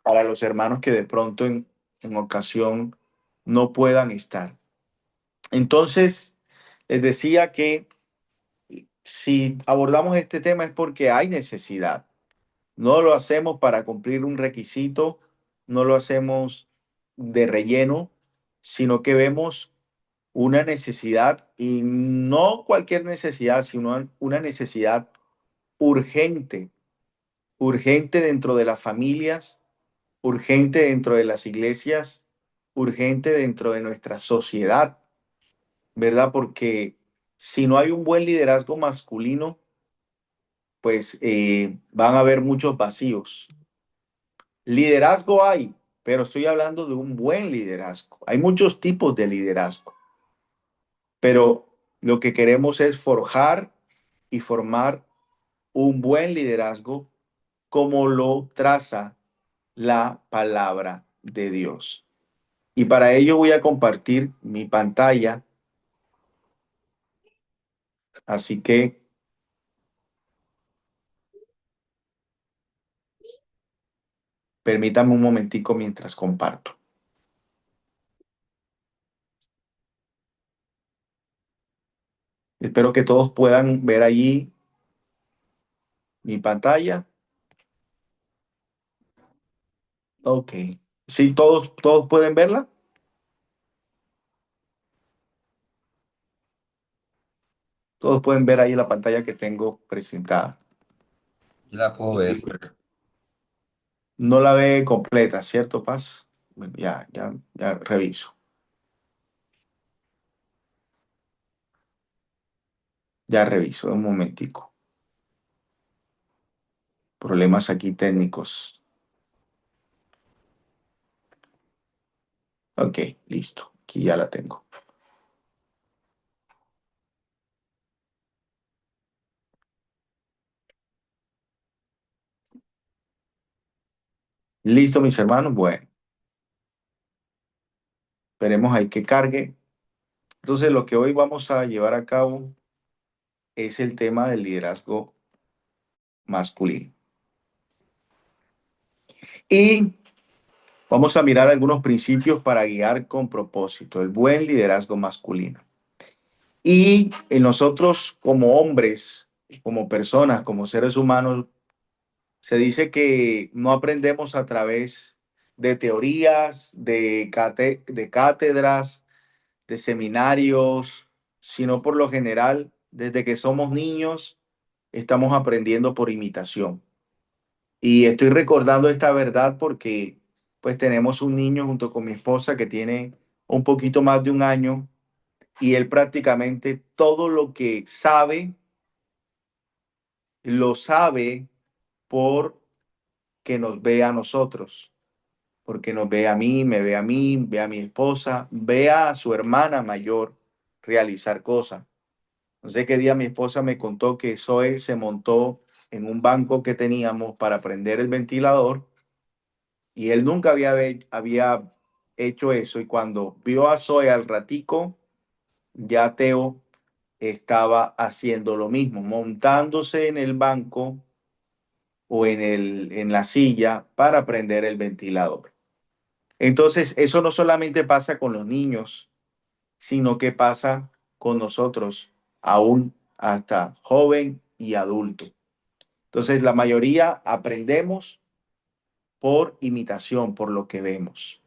para los hermanos que de pronto en ocasión no puedan estar. Entonces, les decía que si abordamos este tema es porque hay necesidad. No lo hacemos para cumplir un requisito, no lo hacemos de relleno, sino que vemos una necesidad y no cualquier necesidad, sino una necesidad urgente, urgente dentro de las familias, urgente dentro de las iglesias, urgente dentro de nuestra sociedad, ¿verdad? Porque si no hay un buen liderazgo masculino, pues van a haber muchos vacíos. Liderazgo hay, pero estoy hablando de un buen liderazgo. Hay muchos tipos de liderazgo, pero lo que queremos es forjar y formar un buen liderazgo como lo traza la palabra de Dios. Y para ello voy a compartir mi pantalla, así que permítame un momentico mientras comparto. Espero que todos puedan ver allí mi pantalla. Ok. ¿Sí, todos pueden verla? Todos pueden ver ahí la pantalla que tengo presentada. Yo la puedo ver. No la ve completa, ¿cierto, Paz? Bueno, ya reviso. Ya reviso, un momentico. Problemas aquí técnicos. Ok, listo. Aquí ya la tengo. Listo, mis hermanos. Bueno, esperemos ahí que cargue. Entonces, lo que hoy vamos a llevar a cabo es el tema del liderazgo masculino. Y vamos a mirar algunos principios para guiar con propósito, el buen liderazgo masculino. Y en nosotros como hombres, como personas, como seres humanos, se dice que no aprendemos a través de teorías, de cátedras, de seminarios, sino por lo general, desde que somos niños, estamos aprendiendo por imitación. Y estoy recordando esta verdad porque pues tenemos un niño junto con mi esposa que tiene un poquito más de un año y él prácticamente todo lo que sabe, lo sabe por que nos ve a nosotros, porque nos ve a mí, me ve a mí, ve a mi esposa, ve a su hermana mayor realizar cosas. No sé qué día mi esposa me contó que Zoe se montó en un banco que teníamos para prender el ventilador y él nunca había hecho eso y cuando vio a Zoe al ratico, ya Teo estaba haciendo lo mismo, montándose en el banco o en la silla para prender el ventilador. Entonces, eso no solamente pasa con los niños, sino que pasa con nosotros, aún hasta joven y adulto. Entonces, la mayoría aprendemos por imitación, por lo que vemos.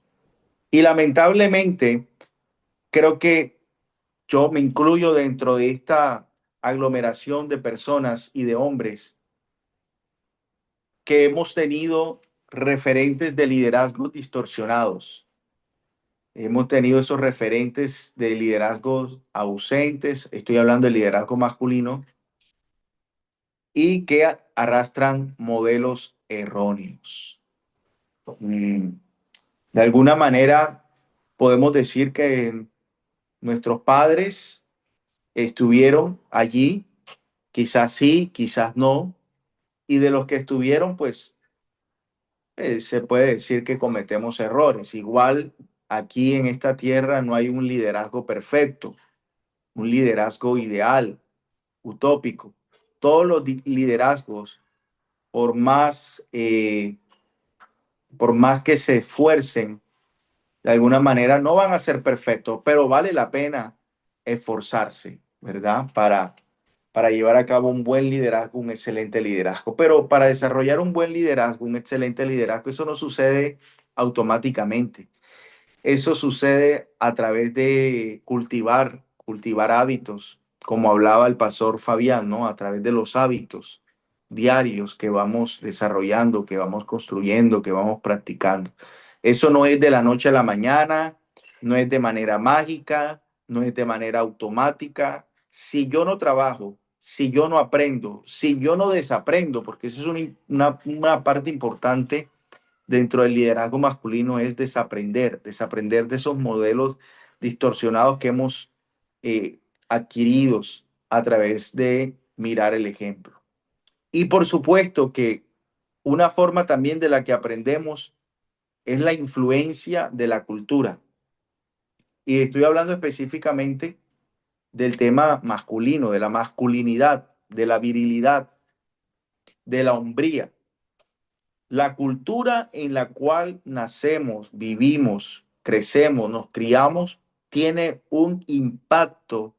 Y lamentablemente, creo que yo me incluyo dentro de esta aglomeración de personas y de hombres que hemos tenido referentes de liderazgo distorsionados. Hemos tenido esos referentes de liderazgos ausentes, estoy hablando de liderazgo masculino, y que arrastran modelos erróneos. Mm, De alguna manera podemos decir que nuestros padres estuvieron allí, quizás sí, quizás no, y de los que estuvieron, pues se puede decir que cometemos errores. Igual aquí en esta tierra no hay un liderazgo perfecto, un liderazgo ideal, utópico. Todos los liderazgos, por más por más que se esfuercen, de alguna manera no van a ser perfectos, pero vale la pena esforzarse, ¿verdad? Para llevar a cabo un buen liderazgo, un excelente liderazgo. Pero para desarrollar un buen liderazgo, un excelente liderazgo, eso no sucede automáticamente. Eso sucede a través de cultivar hábitos, como hablaba el pastor Fabián, ¿no? A través de los hábitos diarios que vamos desarrollando, que vamos construyendo, que vamos practicando. Eso no es de la noche a la mañana, no es de manera mágica, no es de manera automática. Si yo no trabajo, si yo no aprendo, si yo no desaprendo, porque eso es una parte importante dentro del liderazgo masculino es desaprender de esos modelos distorsionados que hemos eh, adquiridos a través de mirar el ejemplo. Y por supuesto que una forma también de la que aprendemos es la influencia de la cultura. Y estoy hablando específicamente del tema masculino, de la masculinidad, de la virilidad, de la hombría. La cultura en la cual nacemos, vivimos, crecemos, nos criamos, tiene un impacto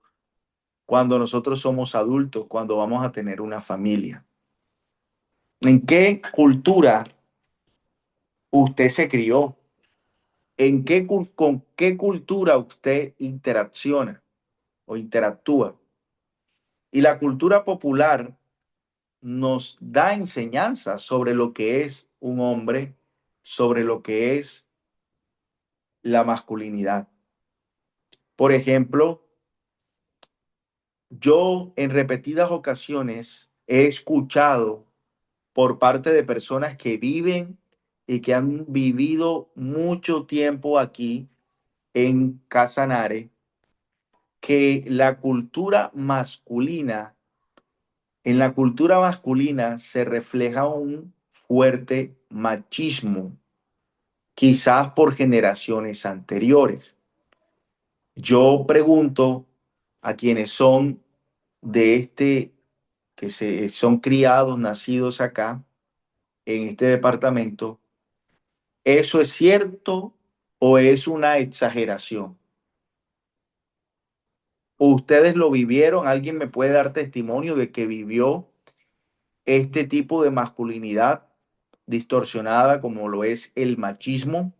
cuando nosotros somos adultos, cuando vamos a tener una familia. ¿En qué cultura usted se crió? ¿Con qué cultura usted interacciona o interactúa? Y la cultura popular nos da enseñanzas sobre lo que es un hombre, sobre lo que es la masculinidad. Por ejemplo, yo en repetidas ocasiones he escuchado por parte de personas que viven y que han vivido mucho tiempo aquí en Casanare, que en la cultura masculina se refleja un fuerte machismo, quizás por generaciones anteriores. Yo pregunto a quienes son de son criados, nacidos acá, en este departamento, ¿eso es cierto o es una exageración? ¿Ustedes lo vivieron? ¿Alguien me puede dar testimonio de que vivió este tipo de masculinidad distorsionada como lo es el machismo?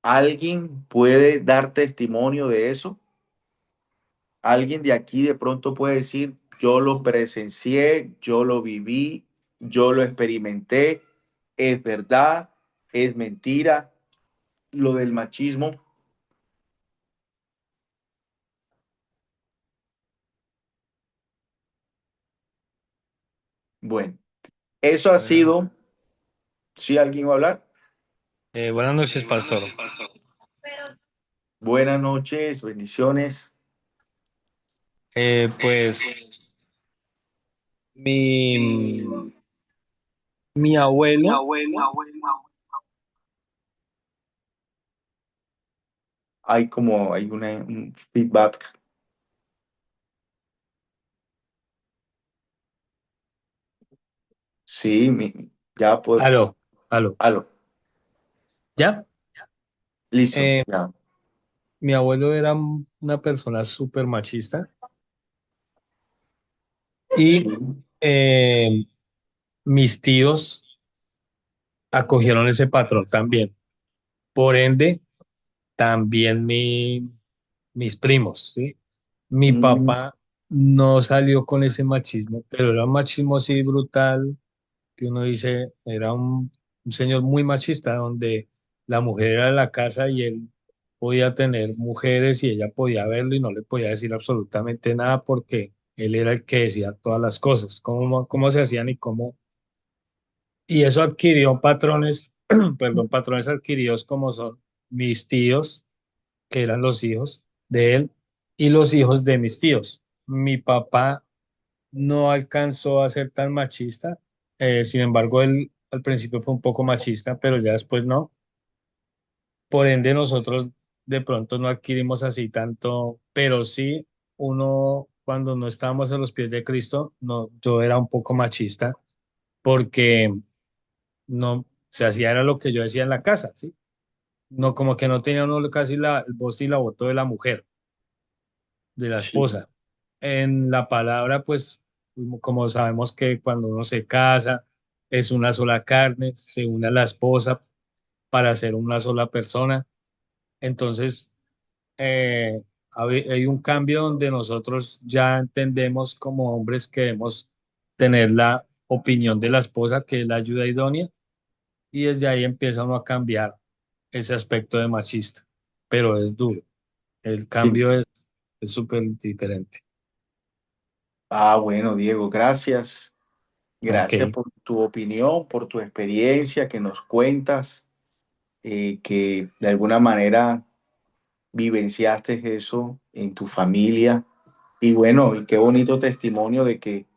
¿Alguien puede dar testimonio de eso? Alguien de aquí de pronto puede decir, yo lo presencié, yo lo viví, yo lo experimenté, es verdad, es mentira, lo del machismo. Bueno, eso ha Buenas, sido, si alguien va a hablar, buenas noches, pastor. buenas noches, bendiciones. Pues mi, mi abuelo, Hay un feedback. Sí, ya pues, aló, aló, aló, ¿ya? listo, Eh, ya. Mi abuelo era una persona súper machista Sí. y eh, mis tíos acogieron ese patrón también. Por ende, también mis primos, ¿sí? Mi Mm, papá no salió con ese machismo, pero era un machismo así brutal que uno dice, era un señor muy machista, donde la mujer era de la casa y él podía tener mujeres y ella podía verlo y no le podía decir absolutamente nada porque él era el que decía todas las cosas, cómo se hacían y cómo. Y eso adquirió patrones, perdón, patrones adquiridos como son mis tíos, que eran los hijos de él, y los hijos de mis tíos. Mi papá no alcanzó a ser tan machista. Sin embargo, él al principio fue un poco machista, pero ya después no. Por ende, nosotros de pronto no adquirimos así tanto, pero sí uno cuando no estábamos a los pies de Cristo, no, yo era un poco machista porque no se hacía era lo que yo decía en la casa, ¿sí? No, como que no tenía uno casi el voz y la voto de la mujer, de la Sí, esposa. En la palabra, pues, como sabemos que cuando uno se casa, es una sola carne, se une a la esposa para ser una sola persona. Entonces, eh, hay un cambio donde nosotros ya entendemos como hombres que debemos tener la opinión de la esposa, que es la ayuda idónea, y desde ahí empieza uno a cambiar ese aspecto de machista, pero es duro, el sí. cambio es súper diferente. Ah, bueno, Diego, gracias. Gracias Ok, por tu opinión, por tu experiencia que nos cuentas, que de alguna manera vivenciaste eso en tu familia. Y bueno, y qué bonito testimonio de que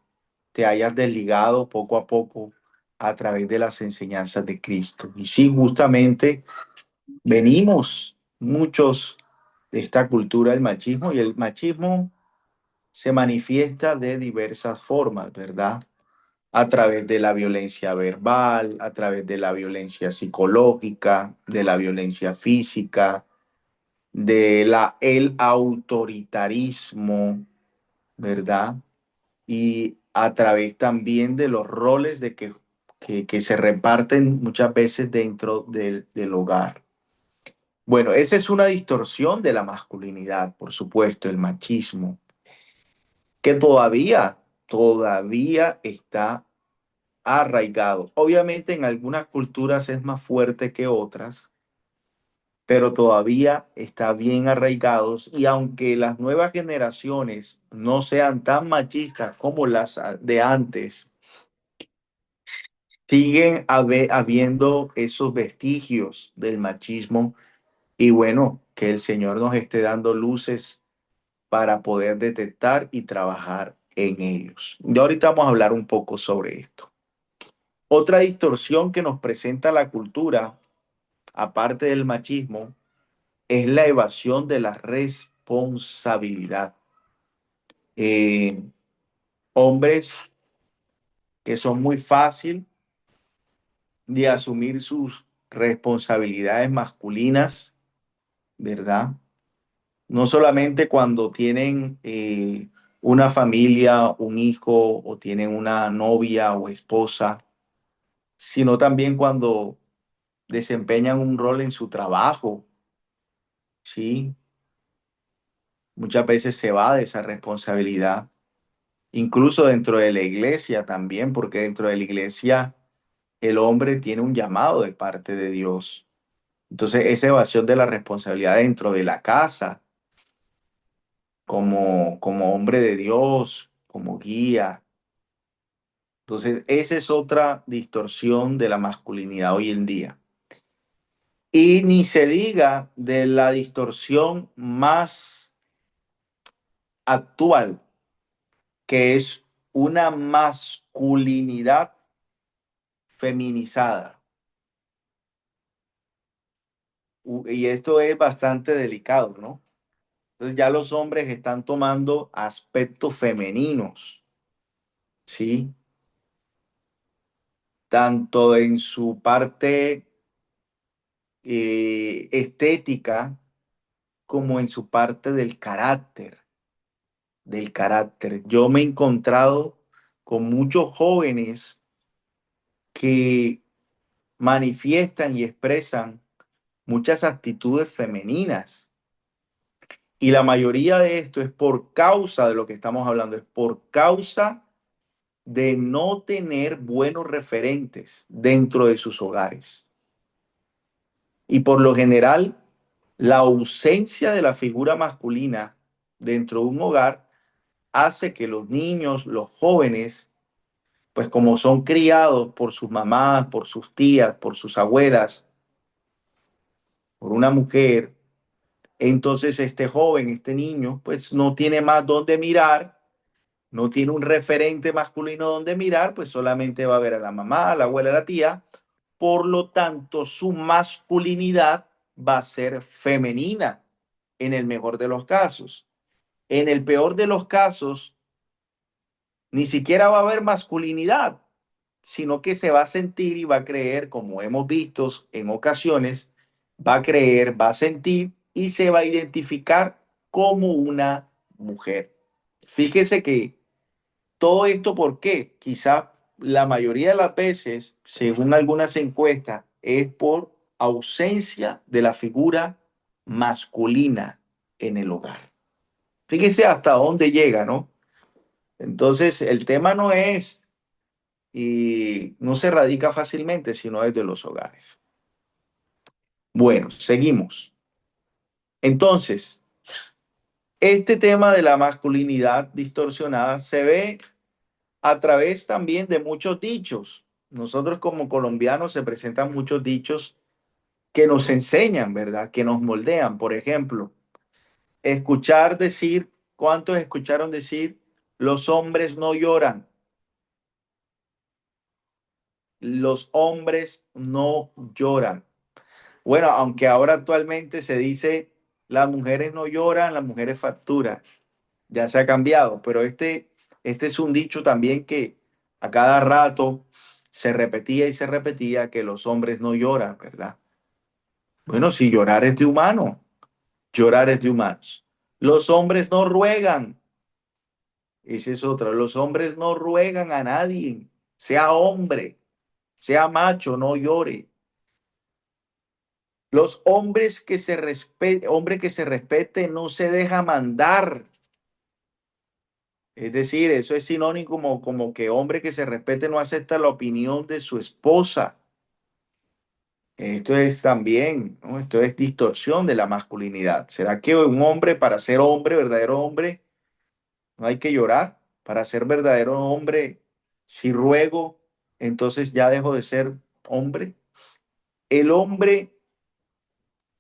te hayas desligado poco a poco a través de las enseñanzas de Cristo. Y sí, justamente venimos muchos de esta cultura del machismo y el machismo se manifiesta de diversas formas, ¿verdad? A través de la violencia verbal, a través de la violencia psicológica, de la violencia física, el autoritarismo, ¿verdad? Y a través también de los roles que se reparten muchas veces dentro del hogar. Bueno, esa es una distorsión de la masculinidad, por supuesto, el machismo, que todavía está arraigado. Obviamente en algunas culturas es más fuerte que otras, pero todavía está bien arraigados y aunque las nuevas generaciones no sean tan machistas como las de antes, siguen habiendo esos vestigios del machismo y bueno, que el Señor nos esté dando luces para poder detectar y trabajar en ellos. Y ahorita vamos a hablar un poco sobre esto. Otra distorsión que nos presenta la cultura, aparte del machismo, es la evasión de la responsabilidad. Eh, Hombres que son muy fácil de asumir sus responsabilidades masculinas, ¿verdad? No solamente cuando tienen una familia, un hijo o tienen una novia o esposa, sino también cuando desempeñan un rol en su trabajo, ¿sí? Muchas veces se va de esa responsabilidad, incluso dentro de la iglesia también, porque dentro de la iglesia el hombre tiene un llamado de parte de Dios. Entonces, esa evasión de la responsabilidad dentro de la casa, como hombre de Dios, como guía. Entonces, esa es otra distorsión de la masculinidad hoy en día. Y ni se diga de la distorsión más actual, que es una masculinidad feminizada. Y esto es bastante delicado, ¿no? Entonces ya los hombres están tomando aspectos femeninos, ¿sí? Tanto en su parte estética como en su parte del carácter. Yo me he encontrado con muchos jóvenes que manifiestan y expresan muchas actitudes femeninas. Y la mayoría de esto es por causa de lo que estamos hablando, es por causa de no tener buenos referentes dentro de sus hogares. Y por lo general, la ausencia de la figura masculina dentro de un hogar hace que los niños, los jóvenes, pues como son criados por sus mamás, por sus tías, por sus abuelas, por una mujer, entonces este joven, este niño, pues no tiene más dónde mirar, no tiene un referente masculino donde mirar, pues solamente va a ver a la mamá, a la abuela, a la tía. Por lo tanto, su masculinidad va a ser femenina en el mejor de los casos. En el peor de los casos, ni siquiera va a haber masculinidad, sino que se va a sentir y va a creer, como hemos visto en ocasiones, va a creer, va a sentir y se va a identificar como una mujer. Fíjese que todo esto, ¿por qué? Quizá la mayoría de las veces, según algunas encuestas, es por ausencia de la figura masculina en el hogar. Fíjese hasta dónde llega, ¿no? Entonces, el tema no es y no se radica fácilmente, sino desde los hogares. Bueno, seguimos. Entonces, este tema de la masculinidad distorsionada se ve a través también de muchos dichos. Nosotros como colombianos se presentan muchos dichos que nos enseñan, ¿verdad? Que nos moldean. Por ejemplo, escuchar decir, ¿cuántos escucharon decir? Los hombres no lloran. Los hombres no lloran. Bueno, aunque ahora actualmente se dice las mujeres no lloran, las mujeres facturan. Ya se ha cambiado, pero este es un dicho también que a cada rato se repetía y se repetía que los hombres no lloran, ¿verdad? Bueno, si llorar es de humano, llorar es de humanos. Los hombres no ruegan, ese es otro, los hombres no ruegan a nadie, sea hombre, sea macho, no llore. Los hombres que se respete, hombre que se respete no se deja mandar. Es decir, eso es sinónimo como que hombre que se respete no acepta la opinión de su esposa. Esto es también, ¿no? Esto es distorsión de la masculinidad. ¿Será que un hombre, para ser hombre, verdadero hombre, no hay que llorar? Para ser verdadero hombre, si ruego, entonces ya dejo de ser hombre. El hombre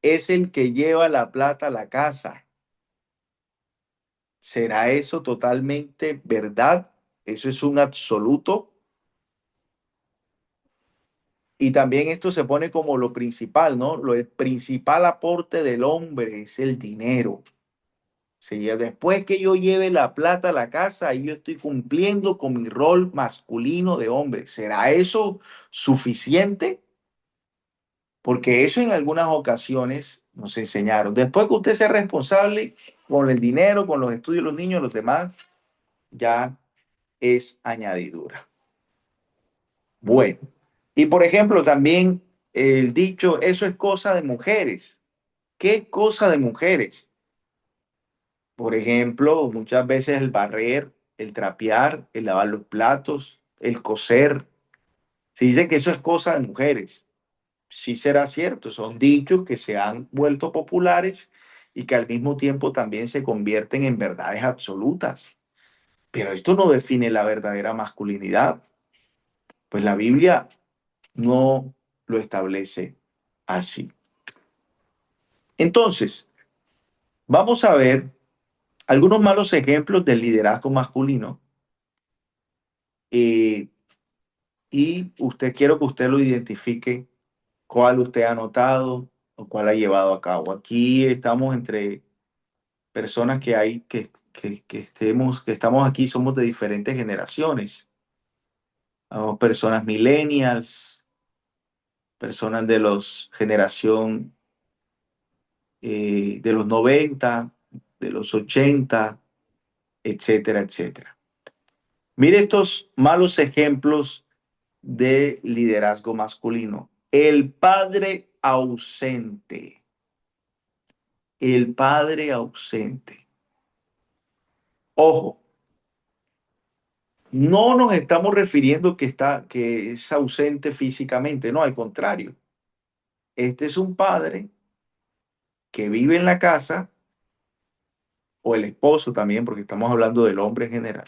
es el que lleva la plata a la casa. ¿Será eso totalmente verdad? ¿Eso es un absoluto? Y también esto se pone como lo principal, ¿no? El principal aporte del hombre es el dinero. Si después que yo lleve la plata a la casa, ahí yo estoy cumpliendo con mi rol masculino de hombre. ¿Será eso suficiente? Porque eso en algunas ocasiones nos enseñaron. Después que usted sea responsable con el dinero, con los estudios de los niños, los demás, ya es añadidura. Bueno, y por ejemplo, también el dicho, eso es cosa de mujeres. ¿Qué cosa de mujeres? Por ejemplo, muchas veces el barrer, el trapear, el lavar los platos, el coser. Se dice que eso es cosa de mujeres. Sí será cierto, son dichos que se han vuelto populares y que al mismo tiempo también se convierten en verdades absolutas. Pero esto no define la verdadera masculinidad, pues la Biblia no lo establece así. Entonces, vamos a ver algunos malos ejemplos del liderazgo masculino eh, y usted quiero que usted lo identifique, cuál usted ha notado o cuál ha llevado a cabo. Aquí estamos entre personas que hay que estamos aquí, somos de diferentes generaciones. Somos personas millennials, personas de los generación de los 90, de los 80, etcétera, etcétera. Mire estos malos ejemplos de liderazgo masculino. El padre ausente. El padre ausente. Ojo, no nos estamos refiriendo que es ausente físicamente, no, al contrario. Este es un padre que vive en la casa, o el esposo también, porque estamos hablando del hombre en general.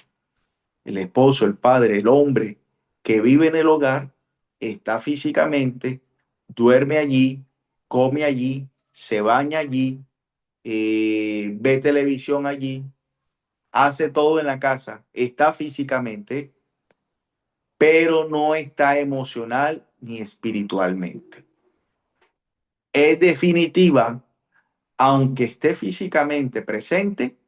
El esposo, el padre, el hombre que vive en el hogar, está físicamente, duerme allí, come allí, se baña allí, ve televisión allí, hace todo en la casa, está físicamente, pero no está emocional ni espiritualmente. Es definitiva, aunque esté físicamente presente,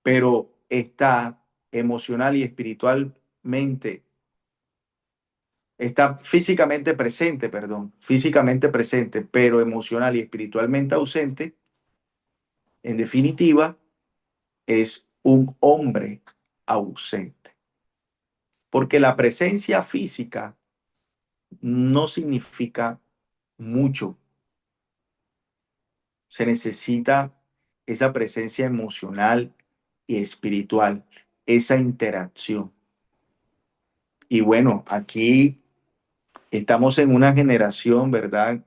pero está emocional y espiritual está físicamente presente, perdón, físicamente presente, pero emocional y espiritualmente ausente, en definitiva, es un hombre ausente. Porque la presencia física no significa mucho. Se necesita esa presencia emocional y espiritual, esa interacción. Y bueno, aquí estamos en una generación, ¿verdad?,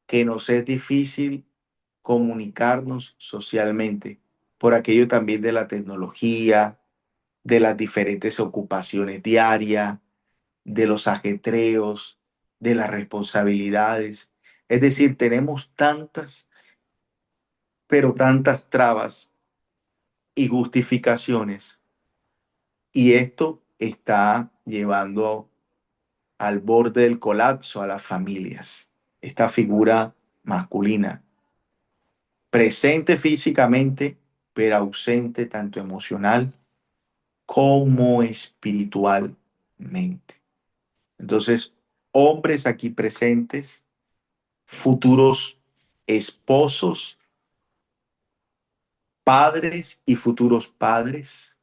que nos es difícil comunicarnos socialmente por aquello también de la tecnología, de las diferentes ocupaciones diarias, de los ajetreos, de las responsabilidades. Es decir, tenemos tantas, pero tantas trabas y justificaciones, y esto está llevando al borde del colapso a las familias. Esta figura masculina, presente físicamente, pero ausente tanto emocional como espiritualmente. Entonces, hombres aquí presentes, futuros esposos, padres y futuros padres,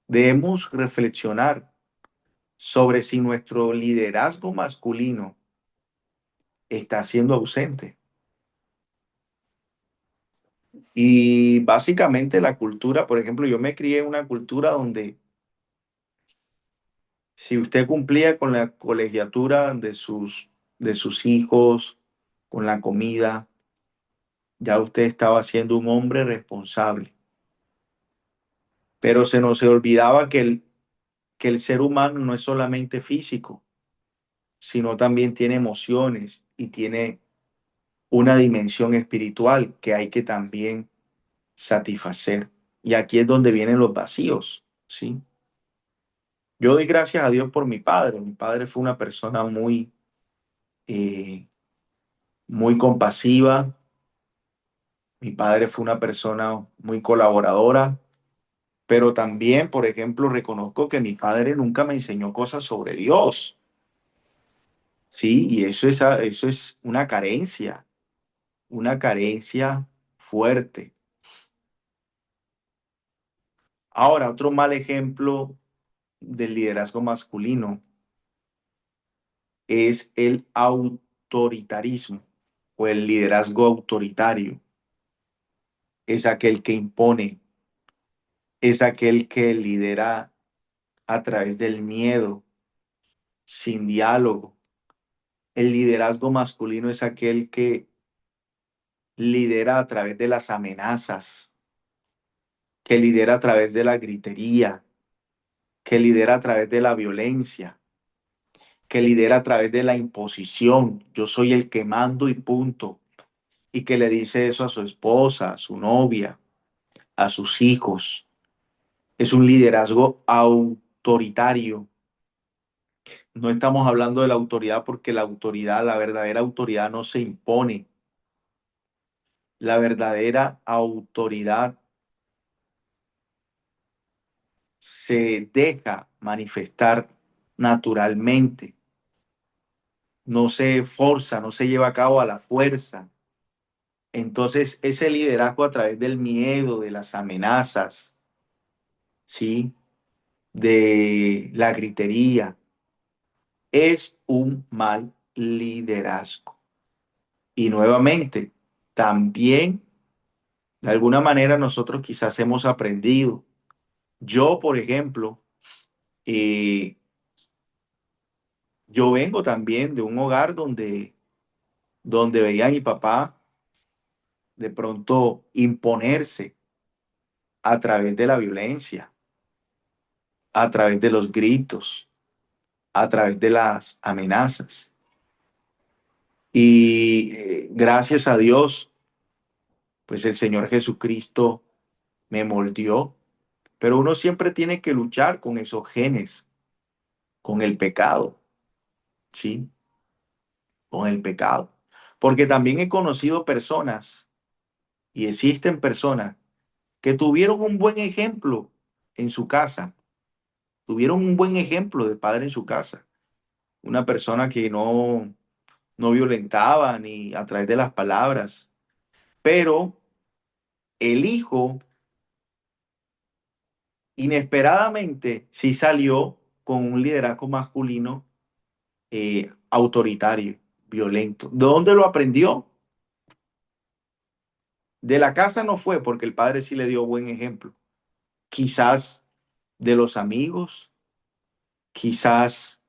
debemos reflexionar sobre si nuestro liderazgo masculino está siendo ausente. Y básicamente la cultura, por ejemplo, yo me crié en una cultura donde si usted cumplía con la colegiatura de sus hijos, con la comida, ya usted estaba siendo un hombre responsable. Pero se nos olvidaba que el ser humano no es solamente físico, sino también tiene emociones y tiene una dimensión espiritual que hay que también satisfacer. Y aquí es donde vienen los vacíos, ¿sí? Yo doy gracias a Dios por mi padre. Mi padre fue una persona eh, muy compasiva. Mi padre fue una persona muy colaboradora, pero también, por ejemplo, reconozco que mi padre nunca me enseñó cosas sobre Dios, ¿sí? Y eso es una carencia fuerte. Ahora, otro mal ejemplo del liderazgo masculino es el autoritarismo o el liderazgo autoritario. Es aquel que impone, es aquel que lidera a través del miedo, sin diálogo. El liderazgo masculino es aquel que lidera a través de las amenazas, que lidera a través de la gritería, que lidera a través de la violencia, que lidera a través de la imposición. Yo soy el que mando y punto. Y que le dice eso a su esposa, a su novia, a sus hijos. Es un liderazgo autoritario. No estamos hablando de la autoridad porque la autoridad, la verdadera autoridad no se impone. La verdadera autoridad se deja manifestar naturalmente. No se forza, no se lleva a cabo a la fuerza. Entonces, ese liderazgo a través del miedo, de las amenazas, ¿sí?, de la gritería, es un mal liderazgo. Y nuevamente, también, de alguna manera, nosotros quizás hemos aprendido. Yo, por ejemplo, eh, yo vengo también de un hogar donde veía a mi papá de pronto imponerse a través de la violencia, a través de los gritos, a través de las amenazas. Y gracias a Dios, pues el Señor Jesucristo me moldeó, pero uno siempre tiene que luchar con esos genes, con el pecado, ¿sí? Con el pecado. Porque también he conocido personas y existen personas que tuvieron un buen ejemplo en su casa, tuvieron un buen ejemplo de padre en su casa, una persona que no violentaba ni a través de las palabras, pero el hijo inesperadamente sí salió con un liderazgo masculino autoritario, violento. ¿De dónde lo aprendió? De la casa no fue porque el padre sí le dio buen ejemplo. Quizás de los amigos, quizás,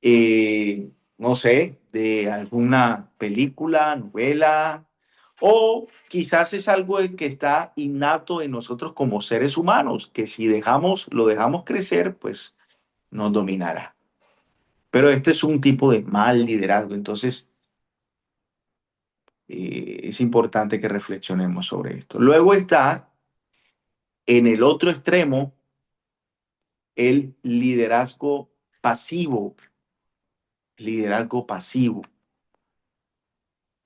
no sé, de alguna película, novela, o quizás es algo que está innato en nosotros como seres humanos, que si lo dejamos crecer, pues nos dominará. Pero este es un tipo de mal liderazgo, entonces es importante que reflexionemos sobre esto. Luego está en el otro extremo el liderazgo pasivo. Liderazgo pasivo.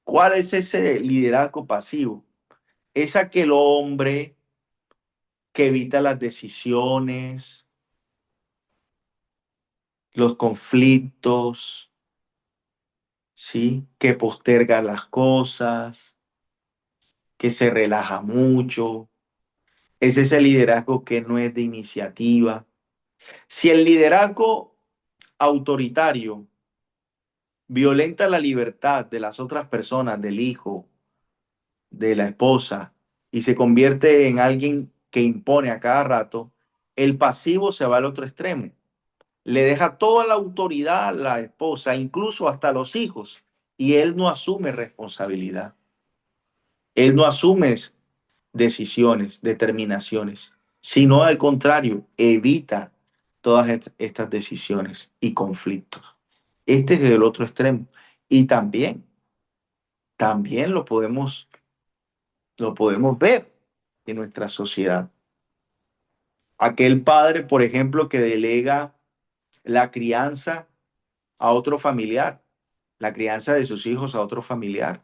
¿Cuál es ese liderazgo pasivo? Es aquel hombre que evita las decisiones, los conflictos, ¿sí? Que posterga las cosas, que se relaja mucho. Es ese liderazgo que no es de iniciativa. Si el liderazgo autoritario violenta la libertad de las otras personas, del hijo, de la esposa, y se convierte en alguien que impone a cada rato, el pasivo se va al otro extremo. Le deja toda la autoridad a la esposa, incluso hasta los hijos, y él no asume responsabilidad. Él no asume decisiones, determinaciones, sino al contrario, evita todas estas decisiones y conflictos. Este es el otro extremo. Y también lo podemos ver en nuestra sociedad. Aquel padre, por ejemplo, que delega la crianza a otro familiar, la crianza de sus hijos a otro familiar.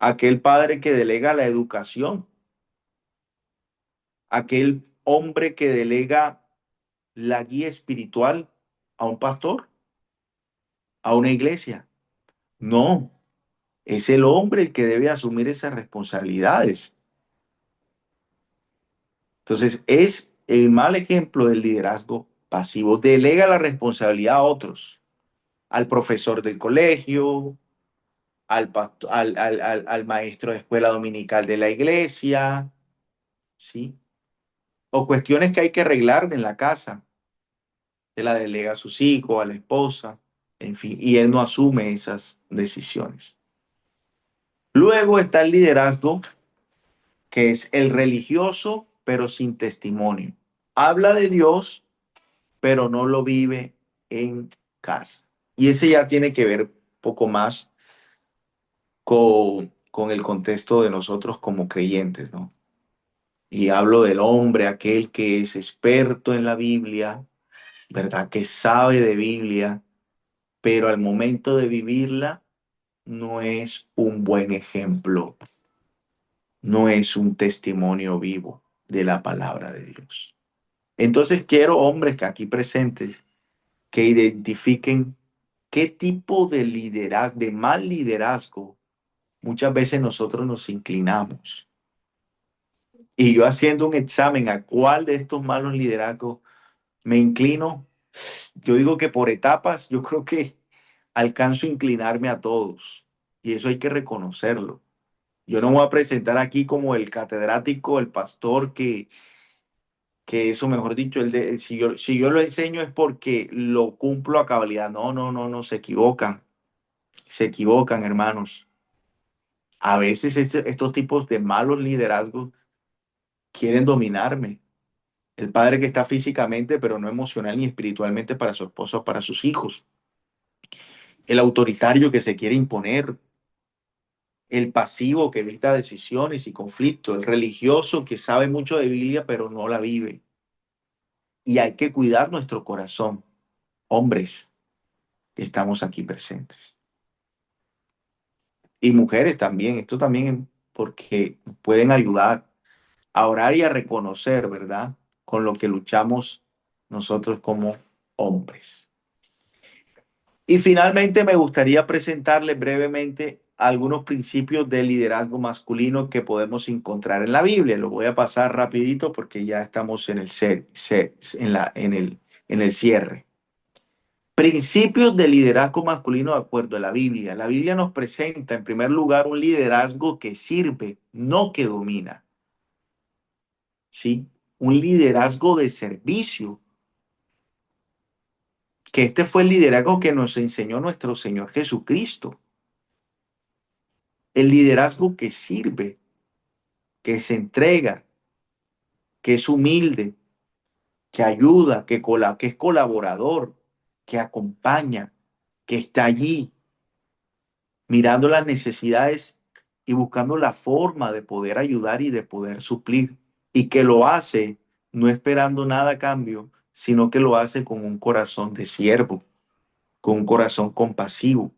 Aquel padre que delega la educación, aquel hombre que delega la guía espiritual a un pastor, a una iglesia. No, es el hombre el que debe asumir esas responsabilidades. Entonces, es el mal ejemplo del liderazgo pasivo. Delega la responsabilidad a otros, al profesor del colegio, al maestro de escuela dominical de la iglesia, ¿sí? O cuestiones que hay que arreglar en la casa, se la delega a sus hijos, a la esposa, en fin, y él no asume esas decisiones. Luego está el liderazgo, que es el religioso, pero sin testimonio. Habla de Dios, pero no lo vive en casa. Y ese ya tiene que ver poco más con el contexto de nosotros como creyentes, ¿no? Y hablo del hombre, aquel que es experto en la Biblia, ¿verdad? Que sabe de Biblia, pero al momento de vivirla no es un buen ejemplo, no es un testimonio vivo de la palabra de Dios. Entonces quiero hombres que aquí presentes que identifiquen qué tipo de liderazgo, de mal liderazgo, muchas veces nosotros nos inclinamos. Y yo haciendo un examen a cuál de estos malos liderazgos me inclino, yo digo que por etapas, yo creo que alcanzo a inclinarme a todos. Y eso hay que reconocerlo. Yo no me voy a presentar aquí como el catedrático, el pastor, que eso, mejor dicho, si yo lo enseño es porque lo cumplo a cabalidad. No, no, no, no, se equivocan, hermanos. A veces estos tipos de malos liderazgos quieren dominarme. El padre que está físicamente, pero no emocional ni espiritualmente para su esposa o para sus hijos. El autoritario que se quiere imponer. El pasivo que evita decisiones y conflictos. El religioso que sabe mucho de Biblia, pero no la vive. Y hay que cuidar nuestro corazón, hombres que estamos aquí presentes. Y mujeres también, esto también porque pueden ayudar a orar y a reconocer, ¿verdad? con lo que luchamos nosotros como hombres. Y finalmente me gustaría presentarles brevemente algunos principios de liderazgo masculino que podemos encontrar en la Biblia. Lo voy a pasar rapidito porque ya estamos en el cierre. Principios de liderazgo masculino de acuerdo a la Biblia. La Biblia nos presenta en primer lugar un liderazgo que sirve, no que domina. ¿Sí? Un liderazgo de servicio, que este fue el liderazgo que nos enseñó nuestro Señor Jesucristo. El liderazgo que sirve, que se entrega, que es humilde, que ayuda, que es colaborador, que acompaña, que está allí mirando las necesidades y buscando la forma de poder ayudar y de poder suplir. Y que lo hace no esperando nada a cambio, sino que lo hace con un corazón de siervo, con un corazón compasivo.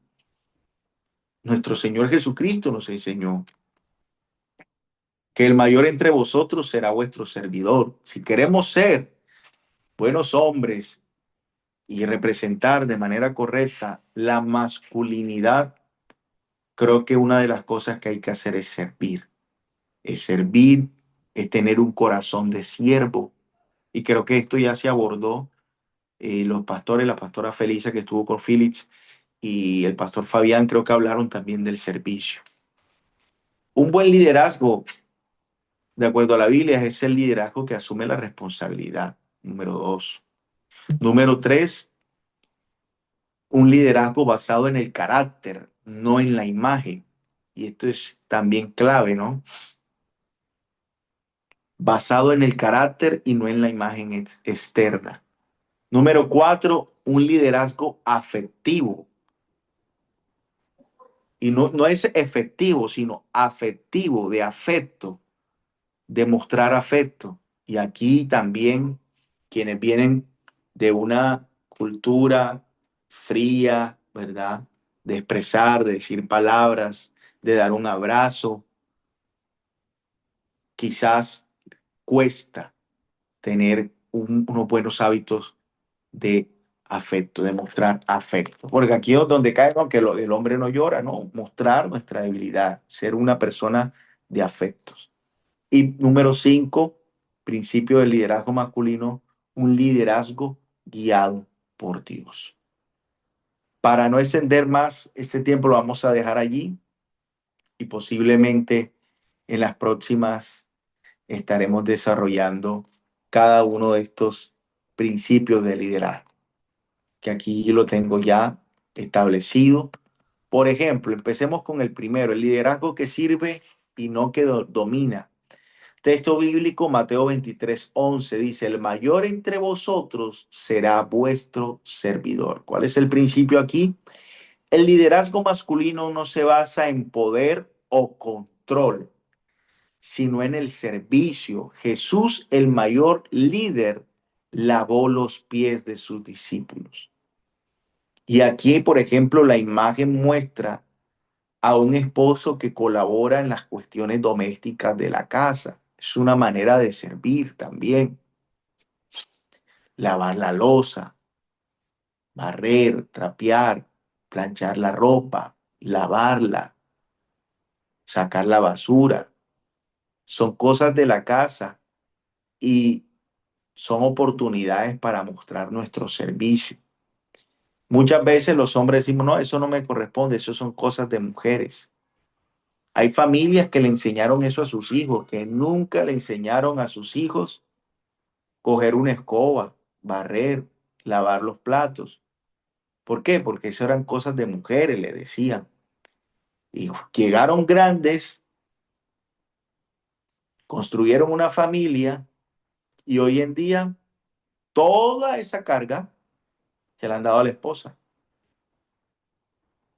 Nuestro Señor Jesucristo nos enseñó que el mayor entre vosotros será vuestro servidor. Si queremos ser buenos hombres y representar de manera correcta la masculinidad, creo que una de las cosas que hay que hacer es servir. Es servir, es tener un corazón de siervo. Y creo que esto ya se abordó. Los pastores, la pastora Felisa que estuvo con Félix y el pastor Fabián creo que hablaron también del servicio. Un buen liderazgo, de acuerdo a la Biblia, es el liderazgo que asume la responsabilidad. Número 2. Número 3, un liderazgo basado en el carácter, no en la imagen. Y esto es también clave, ¿no? Basado en el carácter y no en la imagen externa. Número 4, un liderazgo afectivo. Y no es efectivo, sino afectivo, de afecto, de mostrar afecto. Y aquí también quienes vienen de una cultura fría, ¿verdad? De expresar, de decir palabras, de dar un abrazo, quizás cuesta tener unos buenos hábitos de afecto, de mostrar afecto. Porque aquí es donde cae, ¿no? Que el hombre no llora, ¿no? Mostrar nuestra debilidad, ser una persona de afectos. Y número 5, principio del liderazgo masculino, un liderazgo guiado por Dios. Para no extender más, este tiempo lo vamos a dejar allí y posiblemente en las próximas estaremos desarrollando cada uno de estos principios de liderazgo, que aquí yo lo tengo ya establecido. Por ejemplo, empecemos con el primero, el liderazgo que sirve y no que domina. Texto bíblico, Mateo 23:11 dice, el mayor entre vosotros será vuestro servidor. ¿Cuál es el principio aquí? El liderazgo masculino no se basa en poder o control, sino en el servicio. Jesús, el mayor líder, lavó los pies de sus discípulos. Y aquí, por ejemplo, la imagen muestra a un esposo que colabora en las cuestiones domésticas de la casa. Es una manera de servir también. Lavar la loza, barrer, trapear, planchar la ropa, lavarla, sacar la basura. Son cosas de la casa y son oportunidades para mostrar nuestro servicio. Muchas veces los hombres decimos, no, eso no me corresponde, eso son cosas de mujeres. Hay familias que le enseñaron eso a sus hijos, que nunca le enseñaron a sus hijos coger una escoba, barrer, lavar los platos. ¿Por qué? Porque eso eran cosas de mujeres, le decían. Y llegaron grandes, construyeron una familia y hoy en día toda esa carga se la han dado a la esposa.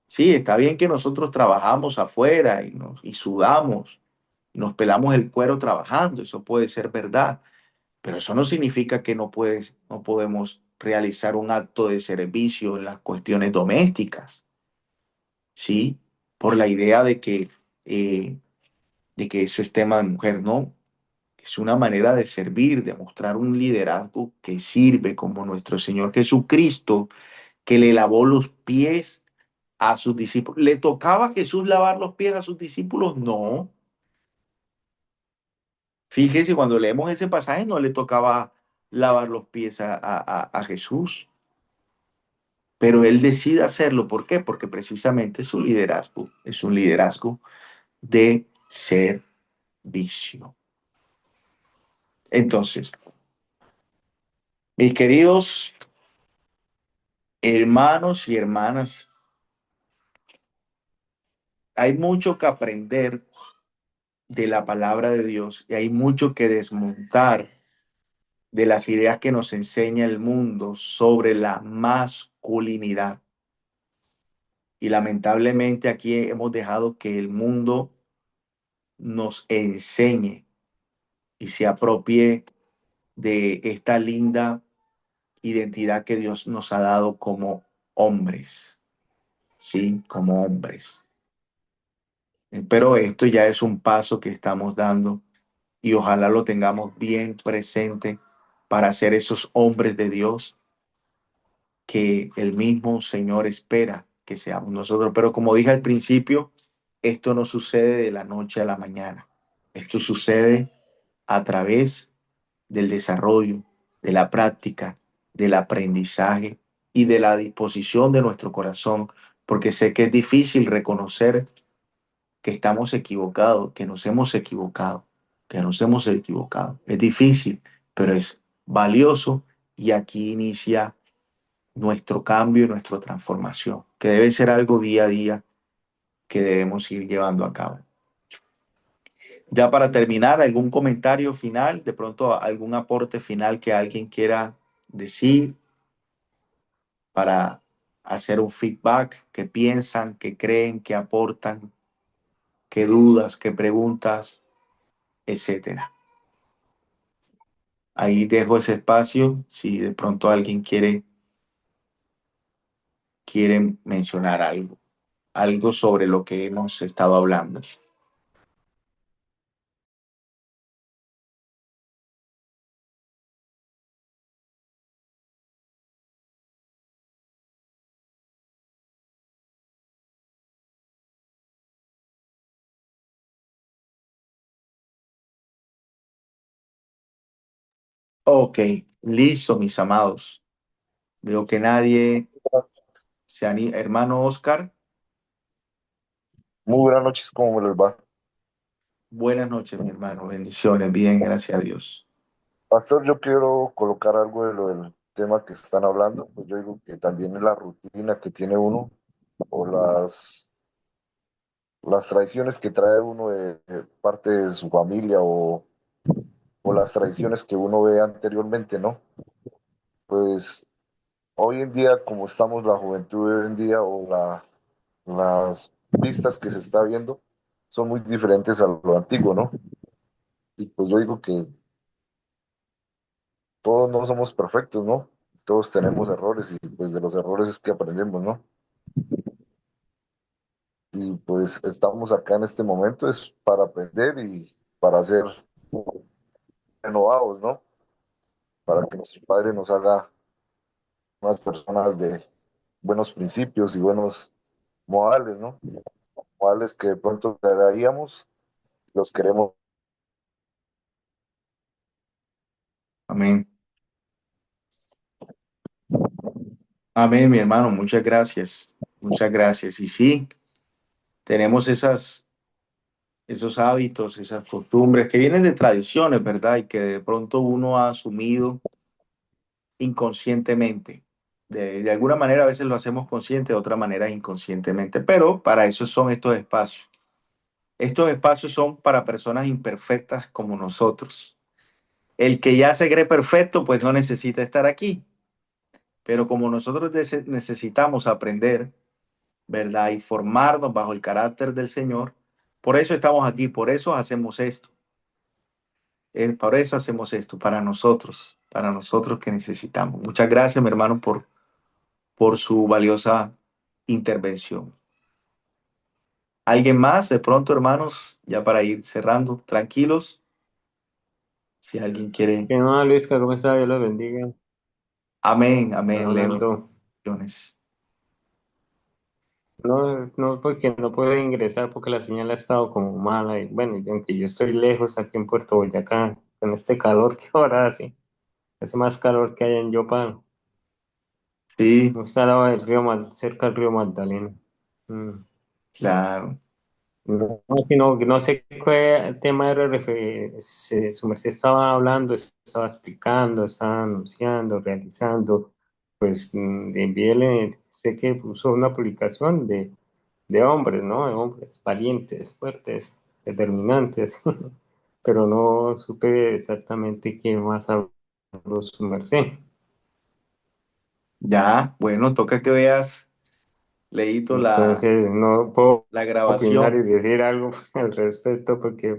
Sí, está bien que nosotros trabajamos afuera y sudamos, y nos pelamos el cuero trabajando, eso puede ser verdad, pero eso no significa que no podemos realizar un acto de servicio en las cuestiones domésticas, ¿sí? Por la idea eh, de que eso es tema de mujer, no. Es una manera de servir, de mostrar un liderazgo que sirve, como nuestro Señor Jesucristo, que le lavó los pies a sus discípulos. ¿Le tocaba a Jesús lavar los pies a sus discípulos? No. Fíjese, cuando leemos ese pasaje no le tocaba lavar los pies a Jesús, pero él decide hacerlo. ¿Por qué? Porque precisamente su liderazgo es un liderazgo de servicio. Entonces, mis queridos hermanos y hermanas, hay mucho que aprender de la palabra de Dios y hay mucho que desmontar de las ideas que nos enseña el mundo sobre la masculinidad. Y lamentablemente aquí hemos dejado que el mundo nos enseñe y se apropie de esta linda identidad que Dios nos ha dado como hombres, ¿sí? Como hombres. Pero esto ya es un paso que estamos dando y ojalá lo tengamos bien presente para ser esos hombres de Dios que el mismo Señor espera que seamos nosotros. Pero como dije al principio, esto no sucede de la noche a la mañana. Esto sucede a través del desarrollo, de la práctica, del aprendizaje y de la disposición de nuestro corazón, porque sé que es difícil reconocer que estamos equivocados, que nos hemos equivocado, que nos hemos equivocado. Es difícil, pero es valioso y aquí inicia nuestro cambio y nuestra transformación, que debe ser algo día a día que debemos ir llevando a cabo. Ya para terminar, algún comentario final, de pronto algún aporte final que alguien quiera decir para hacer un feedback, qué piensan, qué creen, qué aportan, qué dudas, qué preguntas, etcétera. Ahí dejo ese espacio si de pronto alguien quiere mencionar algo sobre lo que hemos estado hablando. Ok, listo, mis amados. Veo que nadie se anima. Hermano Oscar, Muy buenas noches, ¿cómo me les va? buenas noches, mi hermano. Bendiciones. Bien, gracias a Dios. Pastor, yo quiero colocar algo de lo del tema que están hablando. Pues yo digo que también es la rutina que tiene uno o las tradiciones que trae uno de parte de su familia o las tradiciones que uno ve anteriormente, ¿no? Pues hoy en día, como estamos la juventud de hoy en día las vistas que se está viendo son muy diferentes a lo antiguo, ¿no? Y pues yo digo que todos no somos perfectos, ¿no? Todos tenemos errores y pues de los errores es que aprendemos, ¿no? Y pues estamos acá en este momento es para aprender y para ser renovados, ¿no? Para que nuestro Padre nos haga unas personas de buenos principios y buenos modales, ¿no? Modales que de pronto traeríamos, los queremos. Amén. Amén, mi hermano. Muchas gracias. Muchas gracias. Y sí, tenemos esos hábitos, esas costumbres que vienen de tradiciones, ¿verdad? Y que de pronto uno ha asumido inconscientemente. De alguna manera a veces lo hacemos consciente, de otra manera inconscientemente, pero para eso son estos espacios. Estos espacios son para personas imperfectas como nosotros. El que ya se cree perfecto, pues no necesita estar aquí, pero como nosotros necesitamos aprender, ¿verdad? Y formarnos bajo el carácter del Señor, por eso estamos aquí, por eso hacemos esto. Por eso hacemos esto, para nosotros que necesitamos. Muchas gracias, mi hermano, por su valiosa intervención. ¿Alguien más? De pronto, hermanos, ya para ir cerrando, tranquilos. Si alguien quiere. ¿Qué más, Luisca? ¿Cómo está? Dios los bendiga. Amén, amén, Leo. Hablando. Bendiciones. No, no, porque no puedo ingresar porque la señal ha estado como mala. Y bueno, y aunque yo estoy lejos aquí en Puerto Boyacá, con este calor que ahora hace, hace más calor que allá en Yopal. Sí, No está al lado del río, cerca del río Magdalena. Mm. claro. No, no sé qué tema era, su merced estaba hablando, estaba explicando, estaba anunciando, realizando. Pues envíele, sé que puso una publicación de hombres, ¿no? De hombres valientes, fuertes, determinantes, pero no supe exactamente qué más habló su merced. Ya, bueno, toca que veas, Leito, Entonces no puedo la opinar y grabación. decir algo al respecto porque